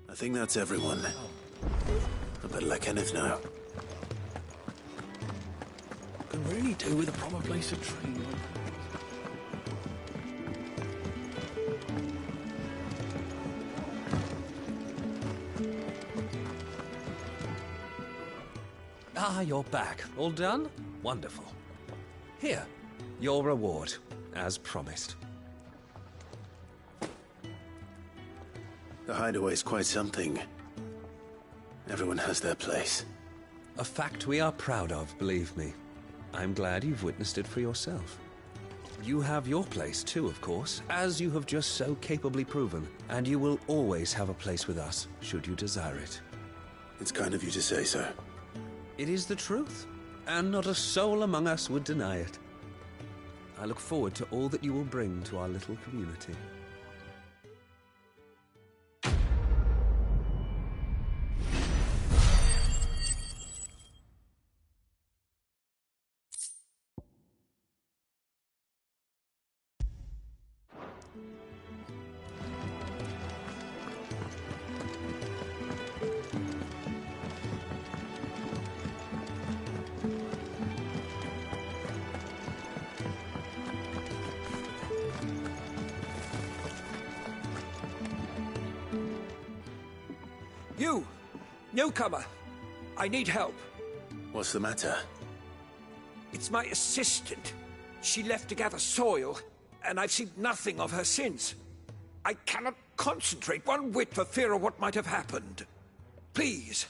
I think that's everyone. I better let Kenneth know. Could really do with a proper place to train. Ah, you're back. All done? Wonderful. Here, your reward, as promised. The hideaway's quite something. Everyone has their place. A fact we are proud of, believe me. I'm glad you've witnessed it for yourself. You have your place too, of course, as you have just so capably proven, and you will always have a place with us, should you desire it. It's kind of you to say so. It is the truth, and not a soul among us would deny it. I look forward to all that you will bring to our little community. You! Newcomer! I need help. What's the matter? It's my assistant. She left to gather soil, and I've seen nothing of her since. I cannot concentrate one whit for fear of what might have happened. Please,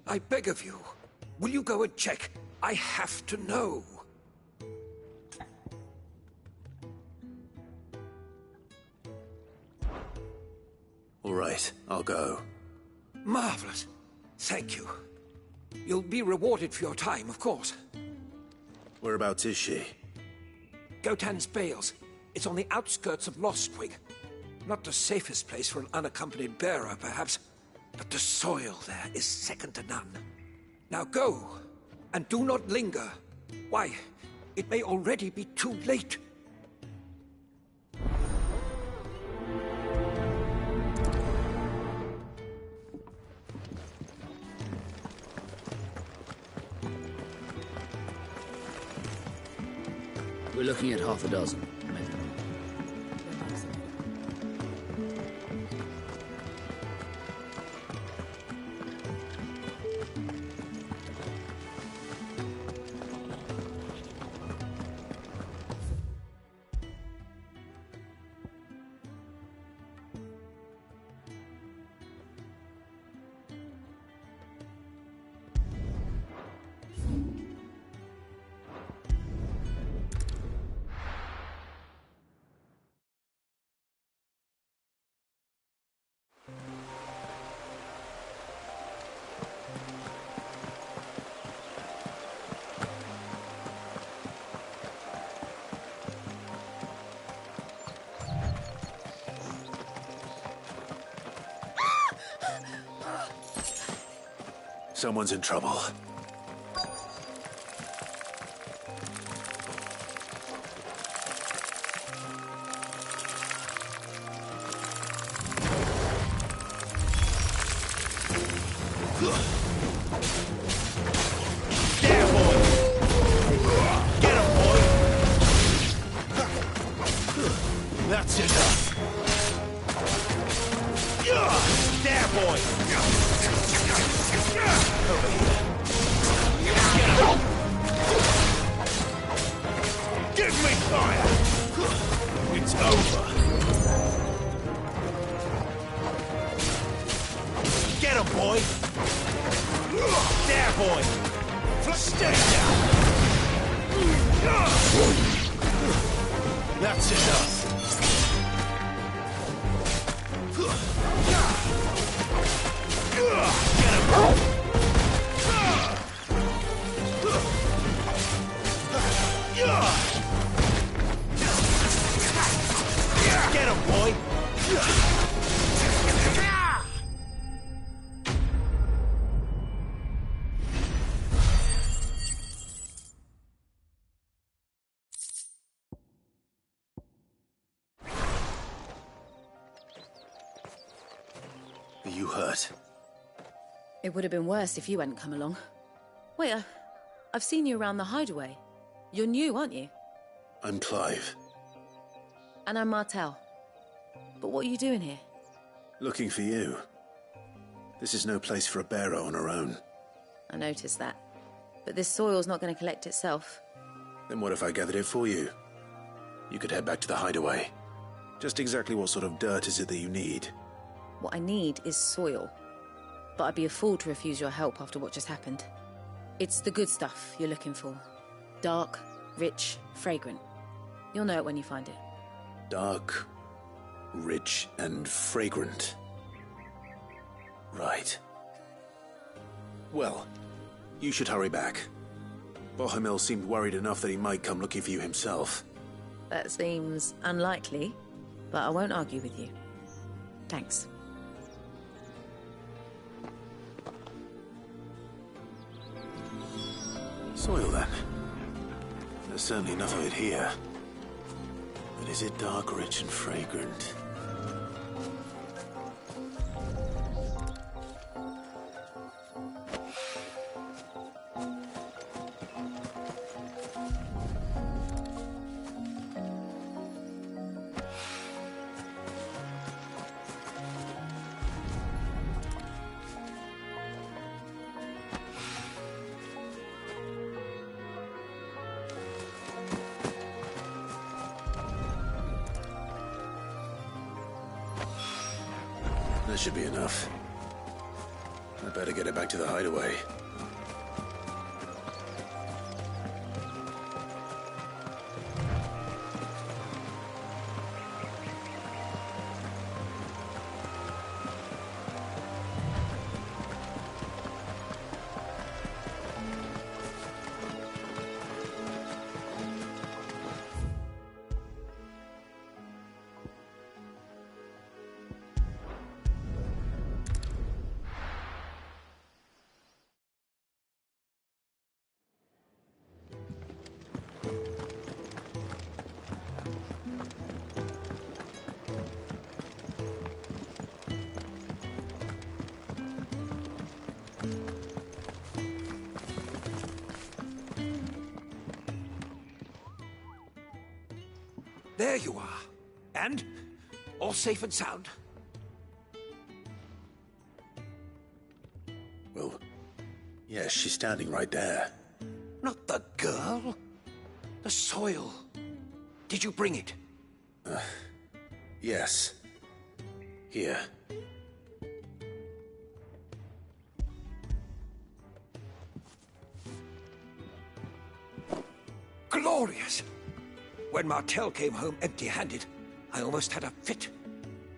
I beg of you, will you go and check? I have to know. All right, I'll go. Marvelous. Thank you. You'll be rewarded for your time, of course. Whereabouts is she? Gotan's Bales. It's on the outskirts of Lostwig. Not the safest place for an unaccompanied bearer, perhaps, but the soil there is second to none. Now go, and do not linger. Why, it may already be too late. We're looking at half a dozen. Someone's in trouble. That's enough. There, boy. Over here. Get him. Give me fire. It's over. Get him, boy. There, boy. Stay down. That's enough. Get him! Get him, boy! Are you hurt? It would have been worse if you hadn't come along. Wait, I've seen you around the hideaway. You're new, aren't you? I'm Clive. And I'm Martel. But what are you doing here? Looking for you. This is no place for a bearer on her own. I noticed that. But this soil's not going to collect itself. Then what if I gathered it for you? You could head back to the hideaway. Just exactly what sort of dirt is it that you need? What I need is soil. But I'd be a fool to refuse your help after what just happened. It's the good stuff you're looking for. Dark, rich, fragrant. You'll know it when you find it. Dark, rich, and fragrant. Right. Well, you should hurry back. Bohemil seemed worried enough that he might come looking for you himself. That seems unlikely, but I won't argue with you. Thanks. Soil, then. There's certainly enough of it here. But is it dark, rich, and fragrant? That should be enough. I better get it back to the hideaway. There you are. And? All safe and sound? Well, yes, she's standing right there. Not the girl. The soil. Did you bring it? Yes. Here. Glorious! When Martel came home empty-handed, I almost had a fit.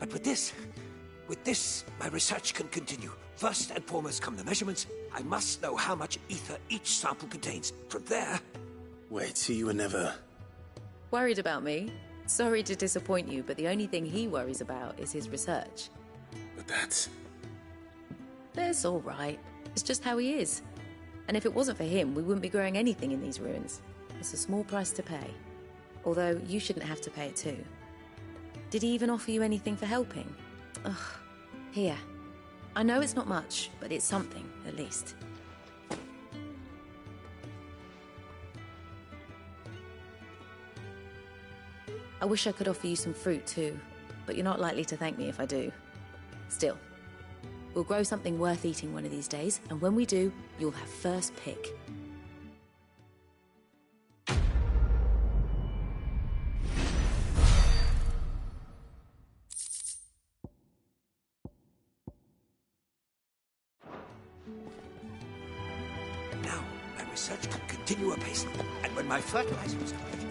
But with this, my research can continue. First and foremost come the measurements. I must know how much ether each sample contains. From there... Wait, so you were never... Worried about me? Sorry to disappoint you, but the only thing he worries about is his research. But that's... That's all right. It's just how he is. And if it wasn't for him, we wouldn't be growing anything in these ruins. It's a small price to pay. Although, you shouldn't have to pay it too. Did he even offer you anything for helping? Ugh. Here. I know it's not much, but it's something, at least. I wish I could offer you some fruit too, but you're not likely to thank me if I do. Still, we'll grow something worth eating one of these days, and when we do, you'll have first pick. Now, my research can continue apace. And when my fertilizer is complete...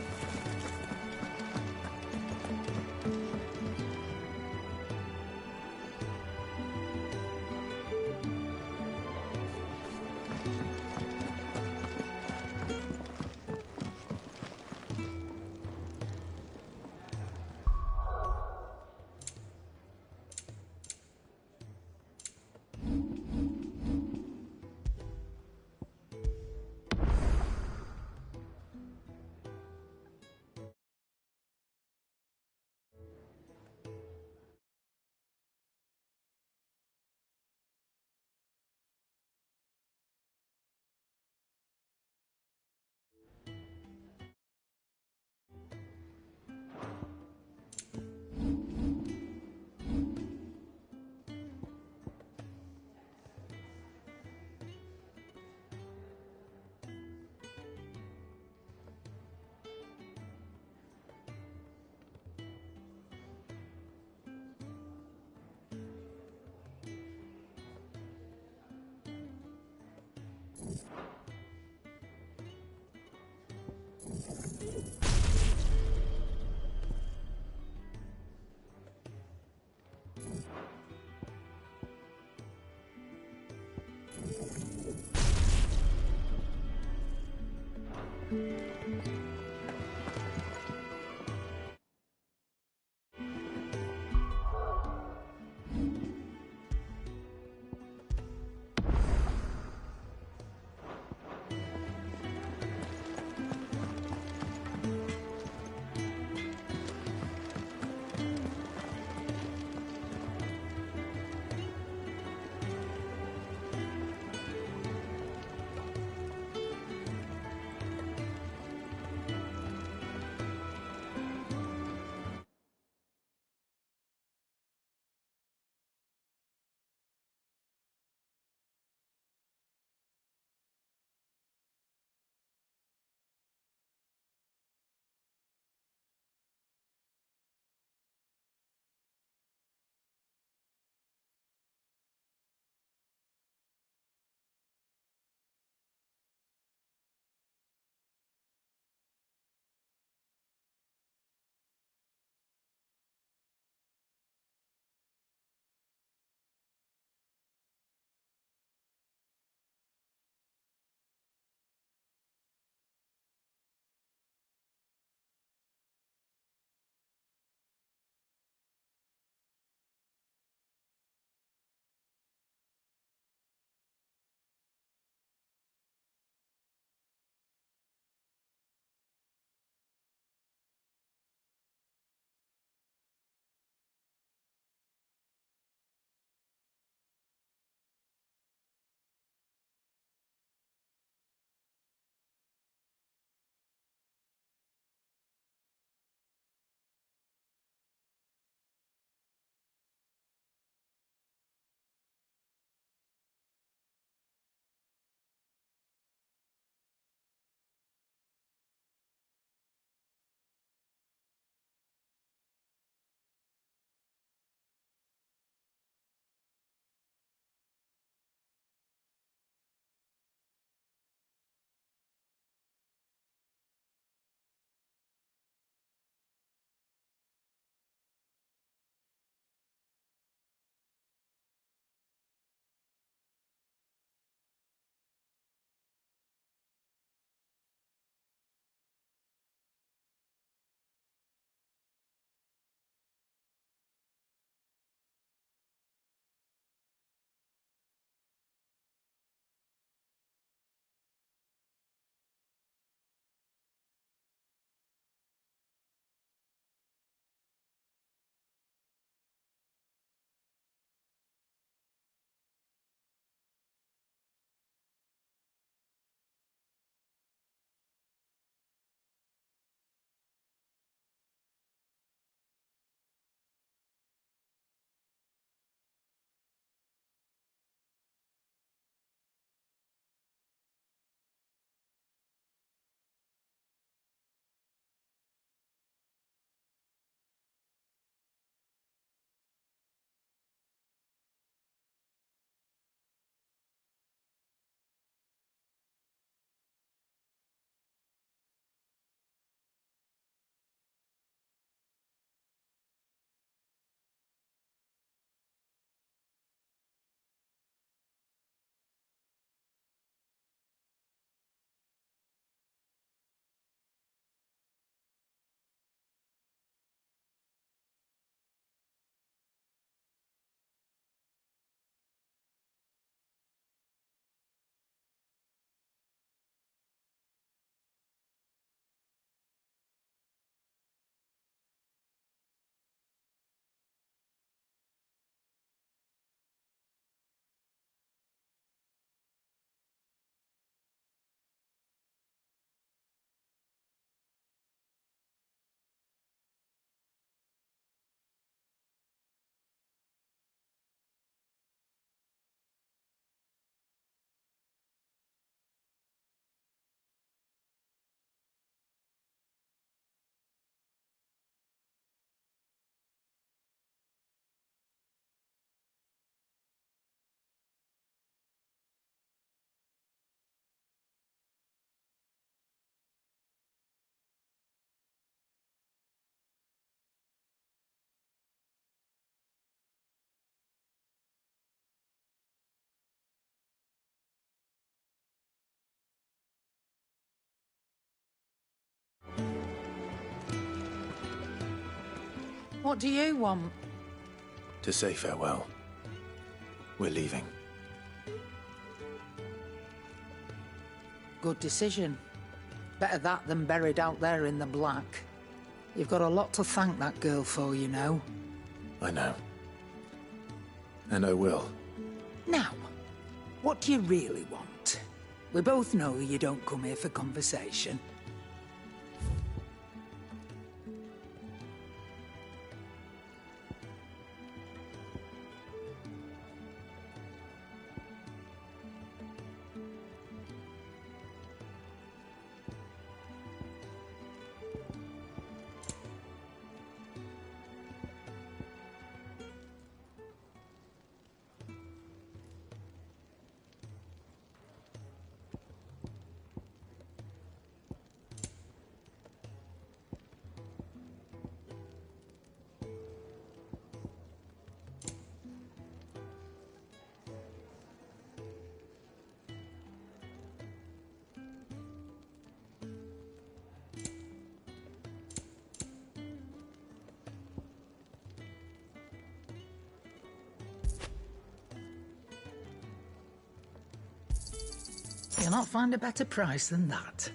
What do you want? To say farewell. We're leaving. Good decision. Better that than buried out there in the black. You've got a lot to thank that girl for, you know. I know. And I will. Now, what do you really want? We both know you don't come here for conversation. You'll not find a better price than that.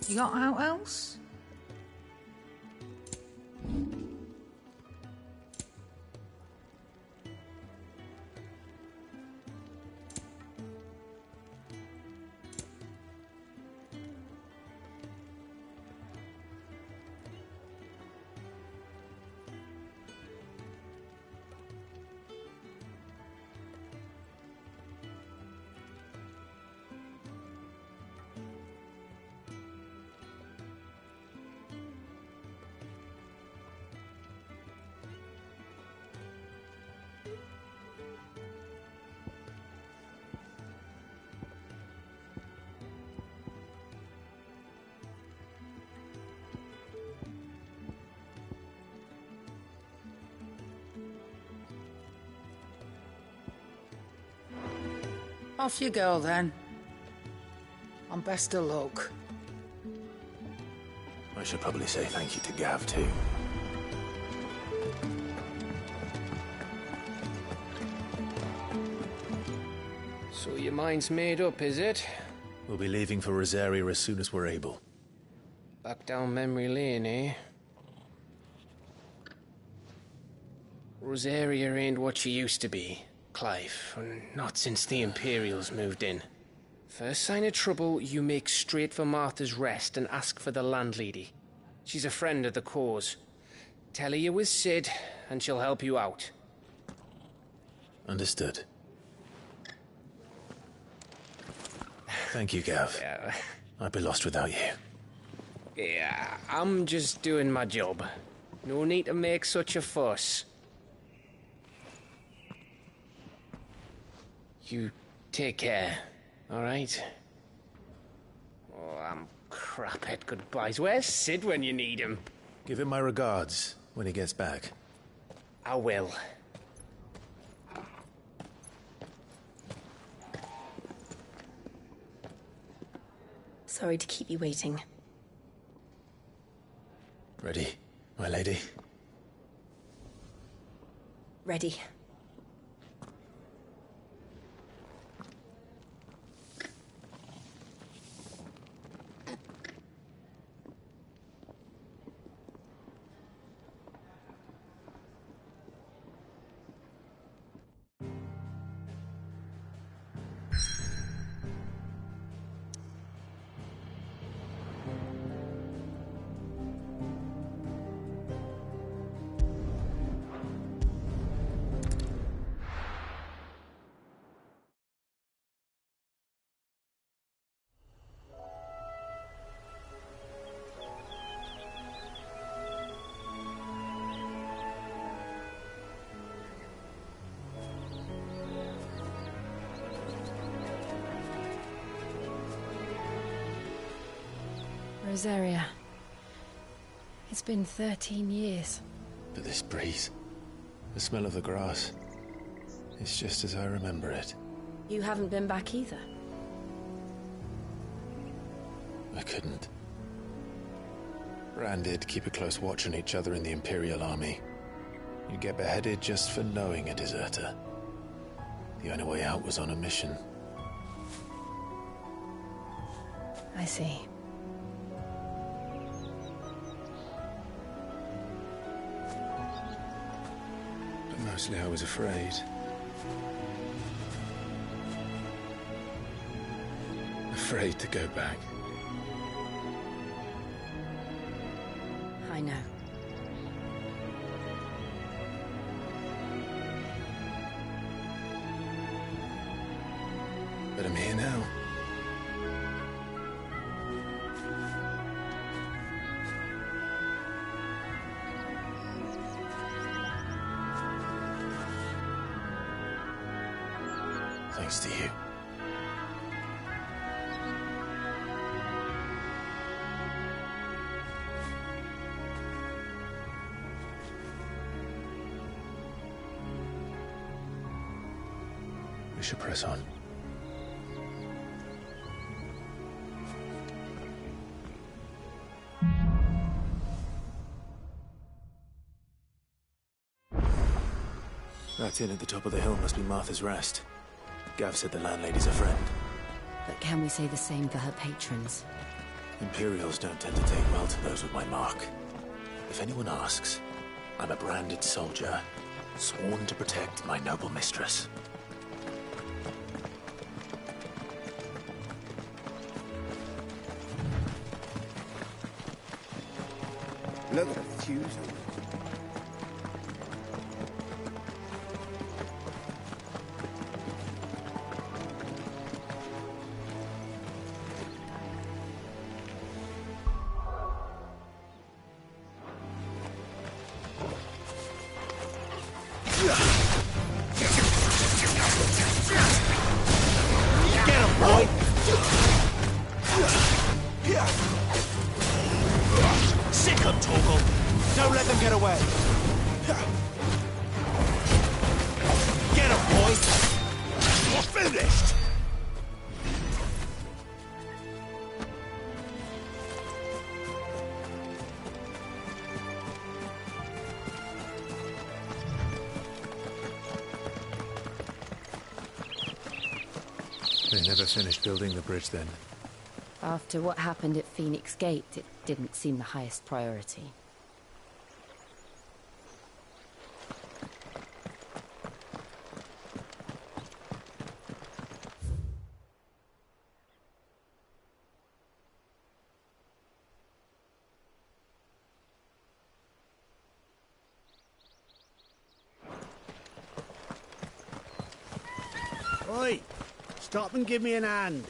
You got out else? Off you go, then. And best of luck. I should probably say thank you to Gav, too. So your mind's made up, is it? We'll be leaving for Rosaria as soon as we're able. Back down memory lane, eh? Rosaria ain't what she used to be, Clive. Not since the Imperials moved in. First sign of trouble, you make straight for Martha's Rest and ask for the landlady. She's a friend of the cause. Tell her you're with Sid, and she'll help you out. Understood. Thank you, Gav. Yeah. I'd be lost without you. Yeah, I'm just doing my job. No need to make such a fuss. You take care, all right? Oh, I'm crap at goodbyes. Where's Sid when you need him? Give him my regards when he gets back. I will. Sorry to keep you waiting. Ready, my lady? Ready. Rosaria. It's been 13 years. But this breeze, the smell of the grass, it's just as I remember it. You haven't been back either. I couldn't. Branded, keep a close watch on each other in the Imperial Army. You get beheaded just for knowing a deserter. The only way out was on a mission. I see. But mostly I was afraid. Afraid to go back. I know. But I'm here now. Thanks to you. We should press on. That inn at the top of the hill must be Martha's Rest. Gav said the landlady's a friend. But can we say the same for her patrons? Imperials don't tend to take well to those with my mark. If anyone asks, I'm a branded soldier, sworn to protect my noble mistress. Look at the fuse. Don't let them get away! Get him, boys! We're finished! They never finished building the bridge then. After what happened at Phoenix Gate, it didn't seem the highest priority. Oi! Stop and give me an hand.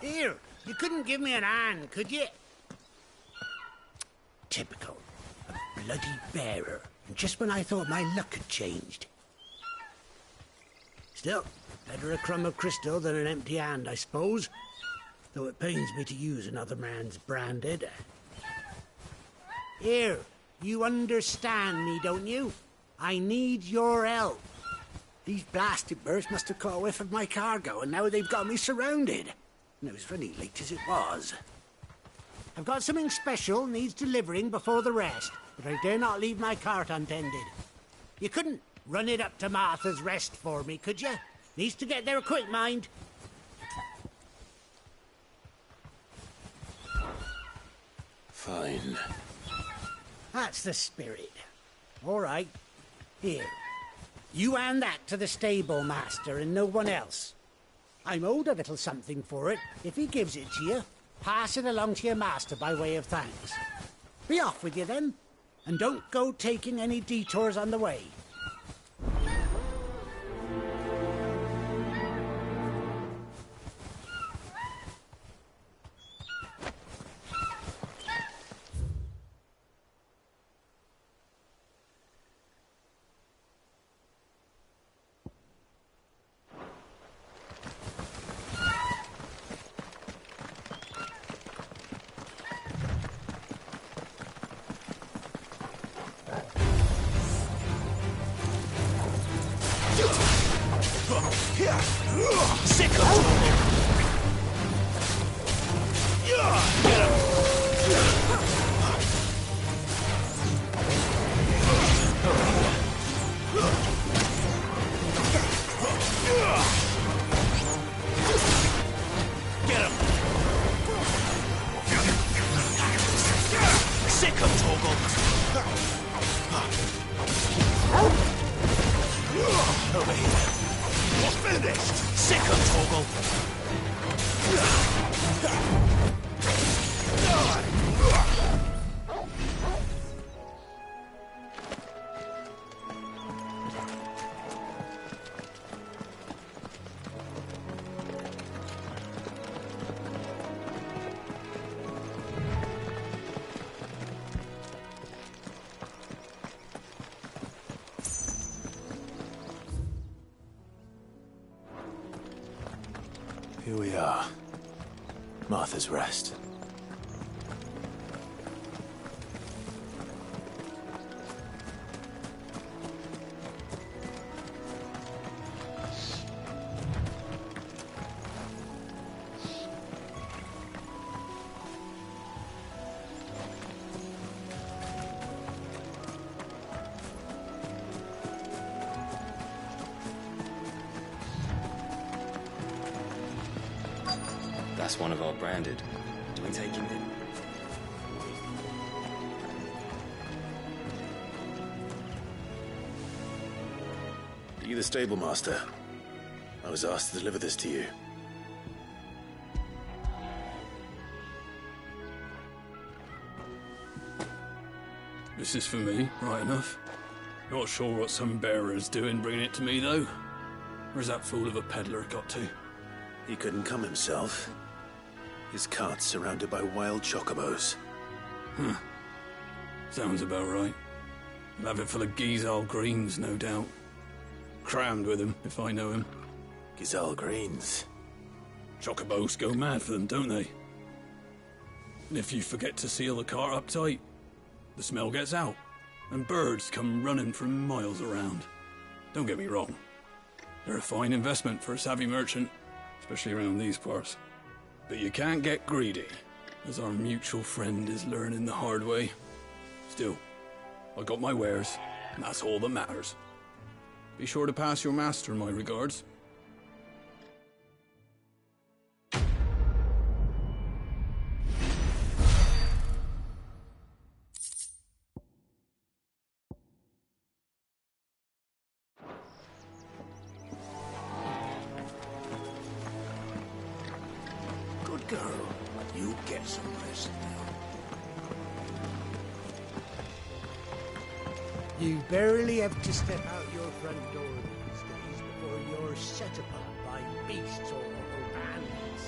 Here, you couldn't give me an hand, could you? Typical. A bloody bearer. And just when I thought my luck had changed. Still, better a crumb of crystal than an empty hand, I suppose. Though it pains me to use another man's branded. Here, you understand me, don't you? I need your help. These blasted birds must have caught a whiff of my cargo, and now they've got me surrounded. And it was running late as it was. I've got something special needs delivering before the rest, but I dare not leave my cart untended. You couldn't run it up to Martha's Rest for me, could you? Needs to get there quick, mind. Fine. That's the spirit. All right. Here. You hand that to the stable master and no one else. I'm owed a little something for it. If he gives it to you, pass it along to your master by way of thanks. Be off with you then, and don't go taking any detours on the way. Sick of Torgal! Get him! Get him! Sick of Torgal! Over here. Finished! Sick of Torgal! Here we are. Martha's Rest. That's one of our branded. Do we take him in? Are you the stable master? I was asked to deliver this to you. This is for me, right enough. Not sure what some bearer's doing bringing it to me, though. Where's that fool of a peddler got to? He couldn't come himself. His cart's surrounded by wild chocobos. Sounds about right. He'll have it full of Gizal greens, no doubt. Crammed with him, if I know him. Gizal greens. Chocobos go mad for them, don't they? And if you forget to seal the cart up tight, the smell gets out, and birds come running from miles around. Don't get me wrong. They're a fine investment for a savvy merchant, especially around these parts. But you can't get greedy, as our mutual friend is learning the hard way. Still, I got my wares, and that's all that matters. Be sure to pass your master my regards. Good girl. You get some rest now. You barely have to step out your front door these days before you're set upon by beasts or bandits.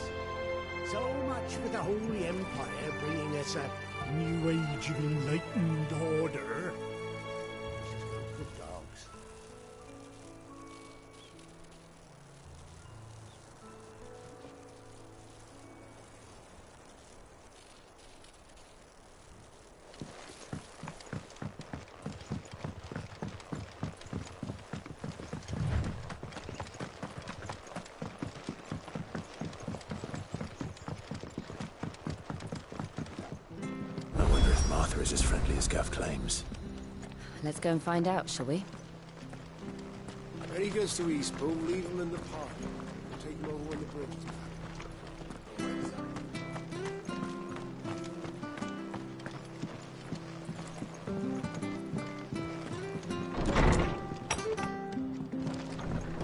So much for the Holy Empire bringing us a new age of enlightened order. Good dogs. Martha is as friendly as Gav claims. Let's go and find out, shall we? When he goes to Eastpool, leave him in the park. Take him over when the bridge is back.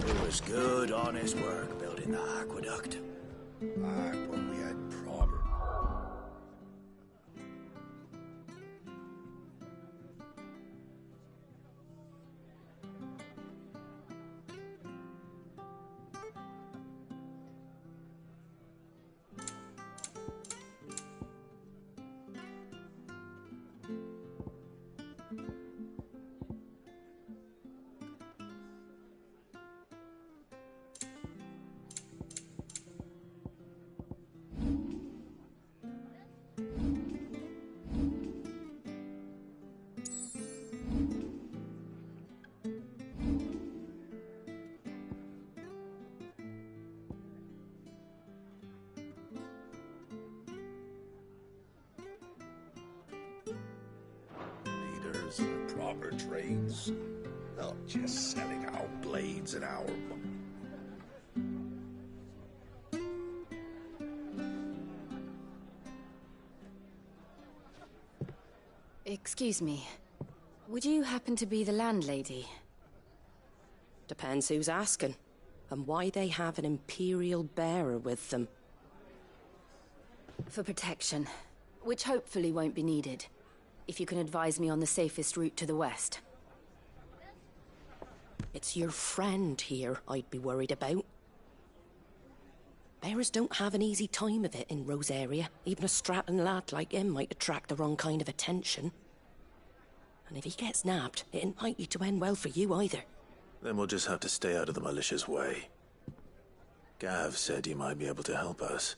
It was good, honest work building the aqueduct. Ah, but we had problems. proper trades. Not just selling out blades and our... Excuse me. Would you happen to be the landlady? Depends who's asking, and why they have an Imperial bearer with them. For protection, which hopefully won't be needed. If you can advise me on the safest route to the west. It's your friend here I'd be worried about. Bearers don't have an easy time of it in Rose area. Even a Stratton lad like him might attract the wrong kind of attention. And if he gets nabbed, it ain't likely to end well for you either. Then we'll just have to stay out of the malicious way. Gav said he might be able to help us.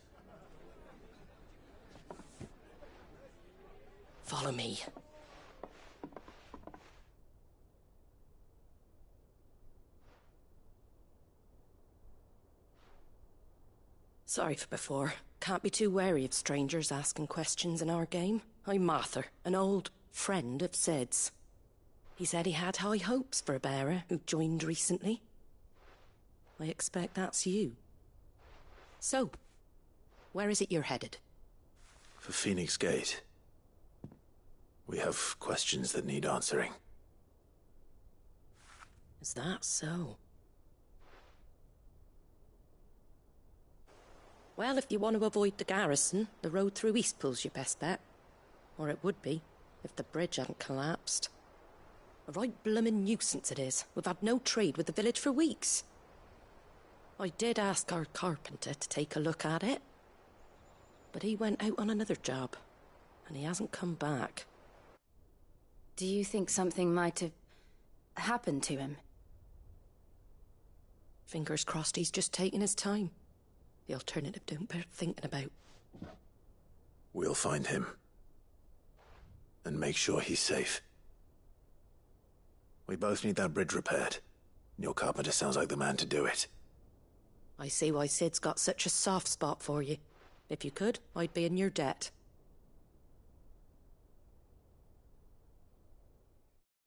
Follow me. Sorry for before. Can't be too wary of strangers asking questions in our game. I'm Martha, an old friend of Sid's. He said he had high hopes for a bearer who joined recently. I expect that's you. So, where is it you're headed? For Phoenix Gate. We have questions that need answering. Is that so? Well, if you want to avoid the garrison, the road through Eastpool's your best bet. Or it would be, if the bridge hadn't collapsed. A right bloomin' nuisance it is. We've had no trade with the village for weeks. I did ask our carpenter to take a look at it. But he went out on another job, and he hasn't come back. Do you think something might have happened to him? Fingers crossed he's just taking his time. The alternative don't bear thinking about. We'll find him. And make sure he's safe. We both need that bridge repaired. Your carpenter sounds like the man to do it. I see why Sid's got such a soft spot for you. If you could, I'd be in your debt.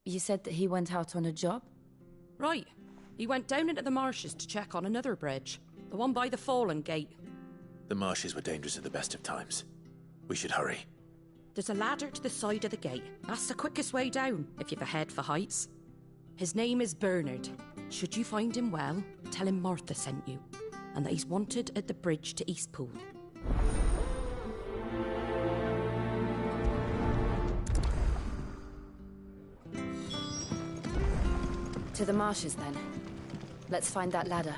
You said that he went out on a job? Right. He went down into the marshes to check on another bridge. The one by the Fallen Gate. The marshes were dangerous at the best of times. We should hurry. There's a ladder to the side of the gate. That's the quickest way down, if you've a head for heights. His name is Bernard. Should you find him well, tell him Martha sent you, and that he's wanted at the bridge to Eastpool. To the marshes, then. Let's find that ladder.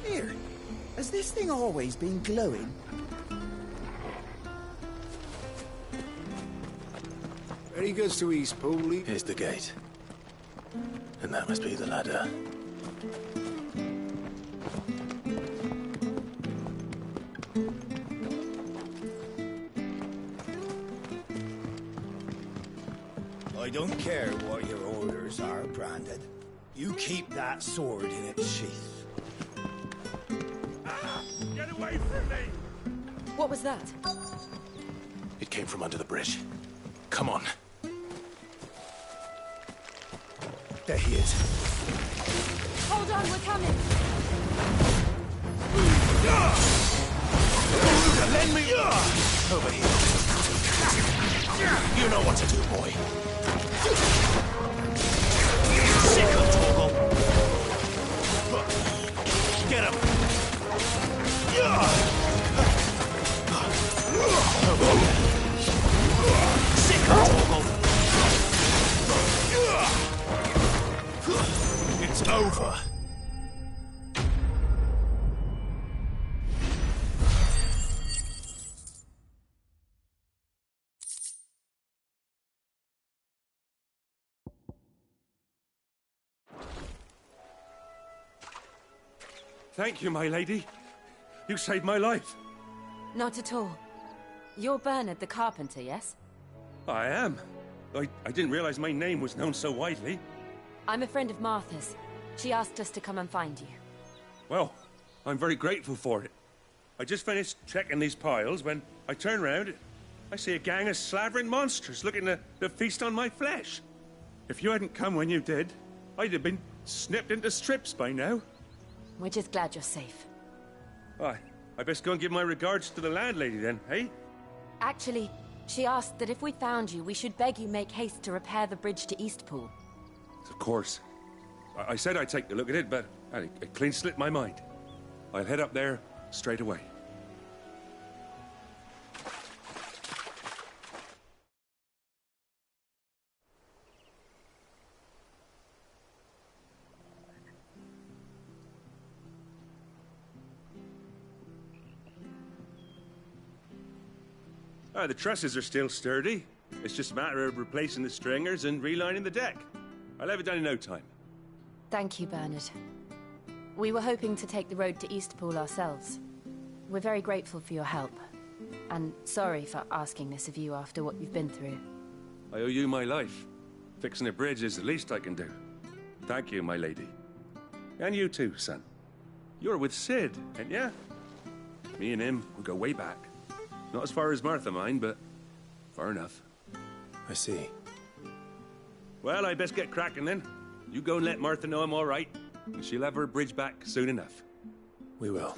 Here, has this thing always been glowing? Very good to Eastpool. Here's the gate. And that must be the ladder. I don't care what your orders are, Branded. You keep that sword in its sheath. Get away from me! What was that? It came from under the bridge. Come on. There he is. Hold on, we're coming! Lend me... Over here. You know what to do, boy. Sick of Torgal. Get him. Sick of Torgal. It's over. Thank you, my lady. You saved my life. Not at all. You're Bernard the carpenter, yes? I am. I didn't realize my name was known so widely. I'm a friend of Martha's. She asked us to come and find you. Well, I'm very grateful for it. I just finished checking these piles when I turn round. I see a gang of slavering monsters looking to feast on my flesh. If you hadn't come when you did, I'd have been snipped into strips by now. We're just glad you're safe. I best go and give my regards to the landlady then, eh? Actually, she asked that if we found you, we should beg you make haste to repair the bridge to Eastpool. Of course. I said I'd take a look at it, but it clean slipped my mind. I'll head up there straight away. The trusses are still sturdy. It's just a matter of replacing the stringers and relining the deck. I'll have it done in no time. Thank you, Bernard. We were hoping to take the road to Eastpool ourselves. We're very grateful for your help. And sorry for asking this of you after what you've been through. I owe you my life. Fixing a bridge is the least I can do. Thank you, my lady. And you too, son. You're with Sid, ain't ya? Me and him will go way back. Not as far as Martha, mind, but far enough. I see. Well, I best get cracking then. You go and let Martha know I'm all right, and she'll have her bridge back soon enough. We will.